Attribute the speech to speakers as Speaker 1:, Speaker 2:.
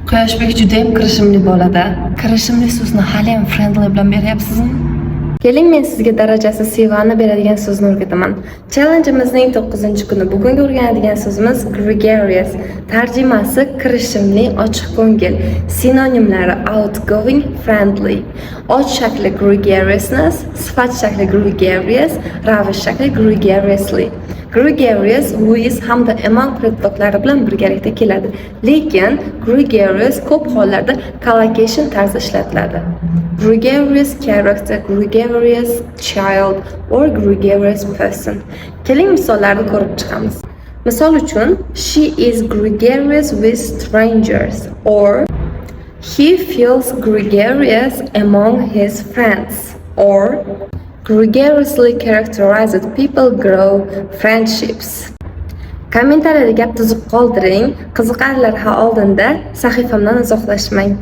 Speaker 1: Quyoshbek juda ham kirishimli bo'ladi. Kirishimli so'zni hali ham friendly bilan beryapsizmi? Keling, men sizga darajasi C1 ni beradigan so'zni o'rgataman. Challenge'imizning 9-kuni. Bugungi o'rganadigan so'zimiz gregarious. Tarjimasi kirishimli, ochiqko'ngil. Sinonimlari outgoing, friendly. Ot shakli gregariousness, sifat shakli gregarious, ravish shakli gregariously. Gregarious, with hamda among predikatlari bilan birgalikda keladi. Lekin gregarious ko'p hollarda collocation tarzida ishlatiladi. Gregarious character, gregarious child or gregarious person. Keling misollarni ko'rib chiqamiz. Misol uchun, she is gregarious with strangers or he feels gregarious among his friends or gregariously characterized people grow friendships. Kommentariyada gap tuzib qoldiring. Qiziqarlilar oldinda sahifamdan uzoqlashmang.